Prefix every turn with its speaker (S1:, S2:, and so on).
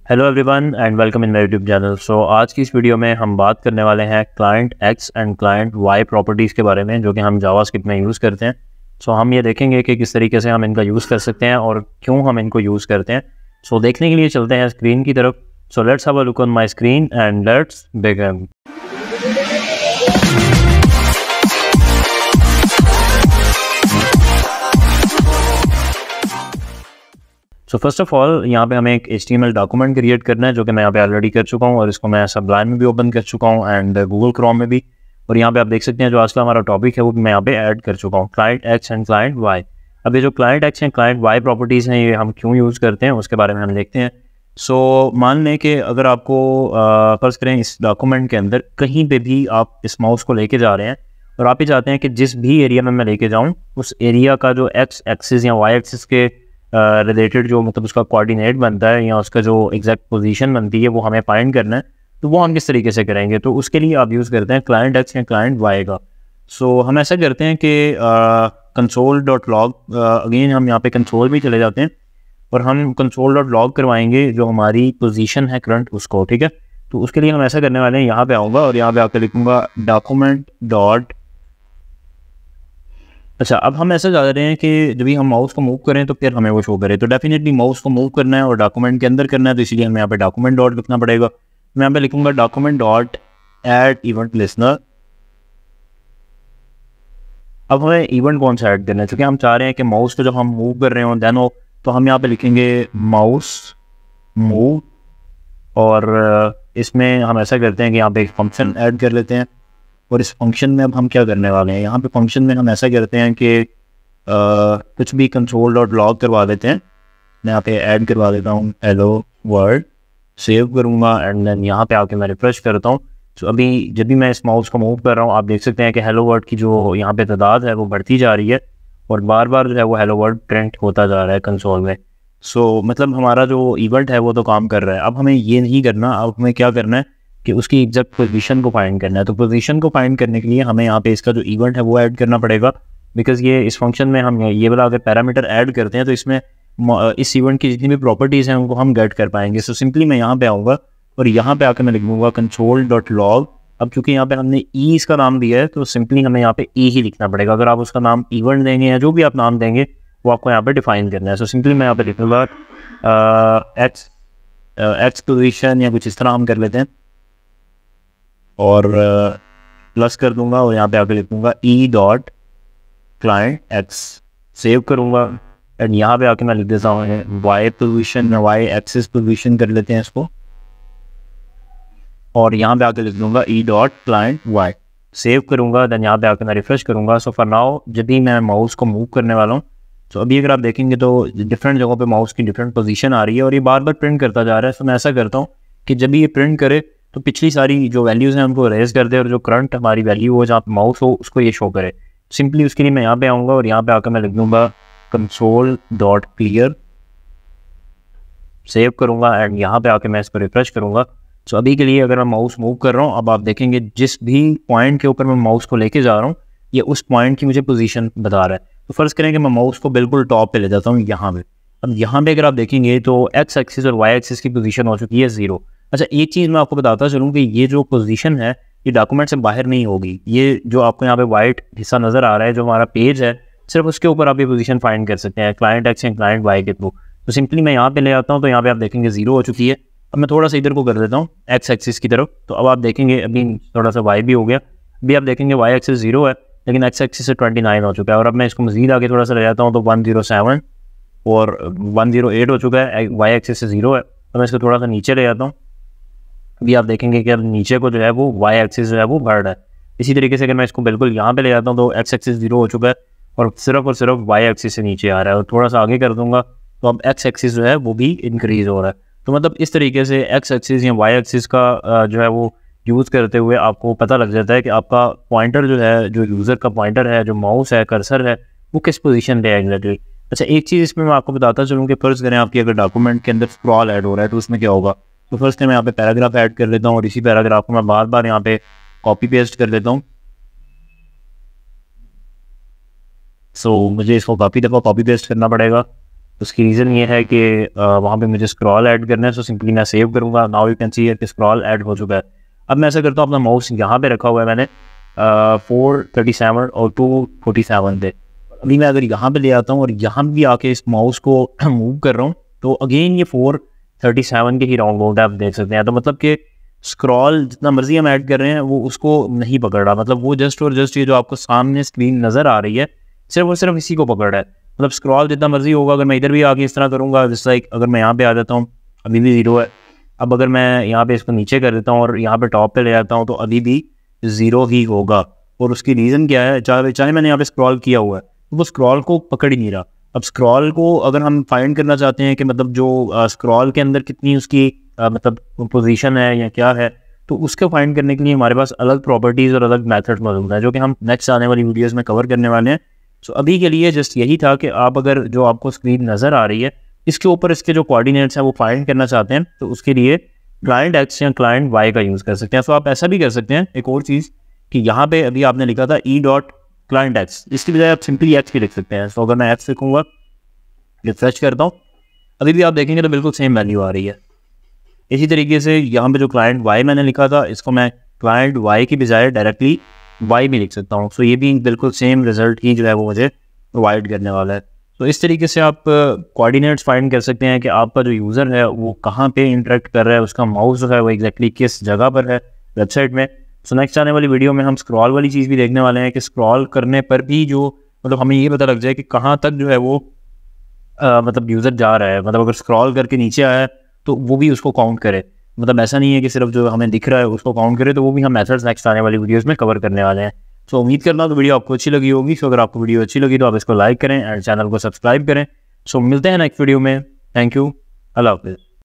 S1: Hello everyone and welcome in my YouTube channel. So आज की इस वीडियो में हम बात करने वाले हैं client X and client Y properties के बारे में, जो कि हम जावास्क्रिप्ट में यूज़ करते हैं। सो हम ये देखेंगे कि किस तरीके से हम इनका यूज़ कर सकते हैं और क्यों हम इनको यूज़ करते हैं। सो देखने के लिए चलते हैं स्क्रीन की तरफ। So let's have a look on my screen and let's begin. So first of all यहाँ पे हमें एक HTML डॉक्यूमेंट क्रिएट करना है, जो कि मैं यहाँ पे ऑलरेडी कर चुका हूँ और इसको मैं सबलाइन में भी ओपन कर चुका हूँ एंड गूगल क्रोम में भी। और यहाँ पे आप देख सकते हैं जो आज का हमारा टॉपिक है वो मैं यहाँ पे ऐड कर चुका हूँ, client X and client Y. अब ये जो client X and client Y properties हैं ये हम क्यों यूज़ करते हैं उसके बारे में हम देखते हैं। सो मान लें कि अगर आपको फर्ज करें इस डॉक्यूमेंट के अंदर कहीं पर भी आप इस माउस को लेके जा रहे हैं और आप ये चाहते हैं कि जिस भी एरिया में मैं लेके जाऊँ उस एरिया का जो एक्स एक्सिस या वाई एक्सिस के रिलेटेड जो मतलब उसका कोऑर्डिनेट बनता है या उसका जो एग्जैक्ट पोजीशन बनती है वो हमें फाइंड करना है, तो वो हम किस तरीके से करेंगे। तो उसके लिए आप यूज़ करते हैं क्लाइंट एक्स या क्लाइंट वाई का। सो हम ऐसा करते हैं कि console.log अगेन हम यहाँ पे कंसोल भी चले जाते हैं और हम console.log करवाएंगे जो हमारी पोजीशन है करंट उसको, ठीक है। तो उसके लिए हम ऐसा करने वाले हैं, यहाँ पे आऊँगा और यहाँ पे आकर लिखूँगा डॉक्यूमेंट डॉट। अच्छा, अब हम ऐसा जा रहे हैं कि जब भी हम माउस को मूव करें तो फिर हमें वो शो करे, तो डेफिनेटली माउस को मूव करना है और डॉक्यूमेंट के अंदर करना है, तो इसलिए हमें यहाँ पे डॉक्यूमेंट डॉट लिखना पड़ेगा। मैं यहाँ पे लिखूंगा document dot add event listener. अब हमें इवेंट कौन सा ऐड करना है, क्योंकि हम चाह रहे हैं कि माउस को जब हम मूव कर रहे हो देन हो, तो हम यहाँ पे लिखेंगे माउस मूव और इसमें हम ऐसा करते हैं कि यहाँ पे एक फंक्शन ऐड कर लेते हैं। और इस फंक्शन में अब हम क्या करने वाले हैं, यहाँ पे फंक्शन में हम ऐसा करते हैं कि कुछ भी console.log करवा देते हैं। मैं यहाँ पे ऐड करवा देता हूँ हेलो वर्ल्ड, सेव करूँगा एंड देन यहाँ पे आके मैं रिफ्रेश करता हूँ। तो अभी जब भी मैं इस माउस को मूव कर रहा हूँ आप देख सकते हैं कि हेलो वर्ल्ड की जो यहाँ पे तादाद है वो बढ़ती जा रही है और बार बार जो है वो हेलो वर्ल्ड प्रिंट होता जा रहा है कंसोल में। सो मतलब हमारा जो इवेंट है वो तो काम कर रहा है। अब हमें ये नहीं करना, अब हमें क्या करना है कि उसकी एग्जैक्ट पोजीशन को फाइंड करना है। तो पोजीशन को फाइंड करने के लिए हमें यहाँ पे इसका जो इवेंट है वो ऐड करना पड़ेगा, बिकॉज ये इस फंक्शन में हम ये वाला अगर पैरामीटर ऐड करते हैं तो इसमें इस इवेंट की जितनी भी प्रॉपर्टीज़ हैं उनको हम गेट कर पाएंगे। सो सिंपली मैं यहाँ पे आऊँगा और यहाँ पे आकर मैं लिख दूँगा console.log। अब चूँकि यहाँ पे हमने ई इसका नाम दिया है तो सिंपली हमें यहाँ पे ई ही लिखना पड़ेगा। अगर आप उसका नाम इवेंट देंगे या जो भी आप नाम देंगे वो आपको यहाँ पे डिफाइन करना है। सो सिंपली मैं यहाँ पे लिखूँगा एक्स पोजिशन या कुछ इस तरह हम कर लेते हैं और प्लस कर दूंगा और यहाँ पे आकर लिखूंगा E dot client X, save करूंगा एंड यहाँ पे आके मैं लिख देता हूँ Y position, Y axis position कर लेते हैं इसको और यहाँ पे आकर लिख दूंगा E dot client Y, save करूंगा देन यहाँ पे आकर मैं रिफ्रेश करूंगा। सो फॉर नाउ जब भी मैं माउस को मूव करने वाला हूँ तो अभी अगर आप देखेंगे तो डिफरेंट जगहों पे माउस की डिफरेंट पोजीशन आ रही है और ये बार बार प्रिंट करता जा रहा है। सो मैं ऐसा करता हूँ कि जब भी ये प्रिंट करे तो पिछली सारी जो वैल्यूज़ हैं उनको रेज कर दे और जो करंट हमारी वैल्यू हो जहाँ पे माउस हो उसको ये शो करे। सिंपली उसके लिए मैं यहाँ पे आऊँगा और यहाँ पे आकर मैं लिख दूँगा console.clear, सेव करूँगा एंड यहाँ पे आकर मैं इसको रिफ्रेश करूँगा। सो अभी के लिए अगर मैं माउस मूव कर रहा हूँ अब आप देखेंगे जिस भी पॉइंट के ऊपर मैं माउस को लेके जा रहा हूँ ये उस पॉइंट की मुझे पोजीशन बता रहा है। तो फर्ज करें कि मैं माउस को बिल्कुल टॉप पे ले जाता हूँ यहाँ पे। अब यहाँ पे अगर आप देखेंगे तो एक्स एक्सिस और वाई एक्सिस की पोजीशन हो चुकी है 0। अच्छा, एक चीज़ मैं आपको बताता चलूँ कि ये जो पोजीशन है ये डॉक्यूमेंट से बाहर नहीं होगी। ये जो आपको यहाँ पे वाइट हिस्सा नज़र आ रहा है जो हमारा पेज है सिर्फ उसके ऊपर आप ये पोजीशन फाइंड कर सकते हैं क्लाइंट एक्स या क्लाइंट वाई के थ्रू। तो सिंपली मैं यहाँ पे ले आता हूँ तो यहाँ पे आप देखेंगे 0 हो चुकी है। अब मैं थोड़ा सा इधर को कर देता हूँ एक्स एक्सिस की तरफ, तो अब आप देखेंगे अभी थोड़ा सा वाई भी हो गया। अभी आप देखेंगे वाई एक्सिस 0 है लेकिन एक्स एक्सिस से 29 हो चुका है। और अब मैं इसको मजीद आगे थोड़ा सा ले जाता हूँ तो 107 और 108 हो चुका है। वाई एक्सिस से 0 है तो मैं इसको थोड़ा सा नीचे ले जाता हूँ। अभी आप देखेंगे कि अब नीचे को जो है वो वाई एक्सिस जो है वो बढ़ रहा है। इसी तरीके से अगर मैं इसको बिल्कुल यहाँ पे ले जाता हूँ तो एक्स एक्सिस 0 हो चुका है और सिर्फ वाई एक्सिस से नीचे आ रहा है। और थोड़ा सा आगे कर दूंगा तो अब एक्स एक्सिस जो है वो भी इंक्रीज हो रहा है। तो मतलब इस तरीके से एक्स एक्सिस या वाई एक्सिस का जो है वो यूज़ करते हुए आपको पता लग जाता है कि आपका पॉइंटर जो है, जो यूज़र का पॉइंटर है, जो माउस है, कर्सर है, वो किस पोजीशन पे है एग्जैक्टली। अच्छा, एक चीज़ इसमें मैं आपको बताता चलूँ कि फर्ज करें आपकी अगर डॉक्यूमेंट के अंदर स्क्रॉल ऐड हो रहा है तो उसमें क्या होगा। तो फर्स्ट मैं यहाँ पे पैराग्राफ ऐड कर लेता हूँ और इसी पैराग्राफ को मैं बार बार यहाँ पे कॉपी पेस्ट कर लेता हूँ। सो मुझे इसको काफ़ी दफ़ा कॉपी पेस्ट करना पड़ेगा उसकी रीज़न ये है कि वहाँ पे मुझे स्क्रॉल ऐड करना है, सो सिंपली मैं सेव करूँगा। नाउ यू कैन सी कि स्क्रॉल ऐड हो चुका है। अब मैं ऐसा करता हूँ, अपना माउस यहाँ पे रखा हुआ है मैंने 437 और 247 पे। अभी मैं अगर यहाँ पे ले आता हूँ और यहाँ भी आके इस माउस को मूव कर रहा हूँ तो अगेन ये 437 के ही राउंड बाउंड आप देख सकते हैं। तो मतलब कि स्क्रॉल जितना मर्जी हम ऐड कर रहे हैं वो उसको नहीं पकड़ रहा, मतलब वो जस्ट और जस्ट ये जो आपको सामने स्क्रीन नज़र आ रही है सिर्फ और सिर्फ इसी को पकड़ रहा है। मतलब स्क्रॉल जितना मर्जी होगा, अगर मैं इधर भी आके इस तरह करूँगा, जैसे लाइक अगर मैं यहाँ पे आ जाता हूँ अभी भी 0 है। अब अगर मैं यहाँ पे इसको नीचे कर देता हूँ और यहाँ पे टॉप पे ले जाता हूँ तो अभी भी 0 ही होगा। और उसकी रीज़न क्या है, चाहे मैंने यहाँ पे स्क्रॉल किया हुआ है तो वो स्क्रॉल को पकड़ ही नहीं रहा। अब स्क्रॉल को अगर हम फाइंड करना चाहते हैं कि मतलब जो स्क्रॉल के अंदर कितनी उसकी मतलब पोजीशन है या क्या है, तो उसको फाइंड करने के लिए हमारे पास अलग प्रॉपर्टीज़ और अलग मेथड मौजूद है जो कि हम नेक्स्ट आने वाली वीडियोस में कवर करने वाले हैं। सो अभी के लिए जस्ट यही था कि आप अगर जो आपको स्क्रीन नज़र आ रही है इसके ऊपर इसके जो कोऑर्डिनेट्स हैं वो फाइंड करना चाहते हैं तो उसके लिए क्लाइंट एक्स या क्लाइंट वाई का यूज़ कर सकते हैं। सो आप ऐसा भी कर सकते हैं, एक और चीज़ कि यहाँ पे अभी आपने लिखा था e.client x, इसकी बजाय आप सिंपली x भी लिख सकते हैं। सो अगर मैं x लिखूँगा, रिफ्रेश करता हूँ, अभी भी आप देखेंगे तो बिल्कुल सेम वैल्यू आ रही है। इसी तरीके से यहाँ पे जो क्लाइंट y मैंने लिखा था इसको मैं क्लाइंट y की बजाय डायरेक्टली y भी लिख सकता हूँ। सो ये भी बिल्कुल सेम रिजल्ट ही जो है वो मुझे प्रोवाइड करने वाला है। तो इस तरीके से आप कोऑर्डिनेट्स फाइंड कर सकते हैं कि आपका जो यूज़र है वो कहाँ पे इंटरेक्ट कर रहा है, उसका माउस जो है वो एग्जैक्टली किस जगह पर है वेबसाइट में। सो नेक्स्ट आने वाली वीडियो में हम स्क्रॉल वाली चीज़ भी देखने वाले हैं कि स्क्रॉल करने पर भी जो मतलब हमें ये पता लग जाए कि कहाँ तक जो है वो मतलब यूज़र जा रहा है। मतलब अगर स्क्रॉल करके नीचे आया है तो वो भी उसको काउंट करे, मतलब ऐसा नहीं है कि सिर्फ जो हमें दिख रहा है उसको काउंट करे। तो वो भी हम मेथड्स नेक्स्ट आने वाली वीडियोस में कवर करने वाले हैं। सो उम्मीद करना तो वीडियो आपको अच्छी लगी होगी। सो अगर आपको वीडियो अच्छी लगी तो आप इसको लाइक करें एंड चैनल को सब्सक्राइब करें। सो मिलते हैं नेक्स्ट वीडियो में। थैंक यू, अल्लाह हाफिज़।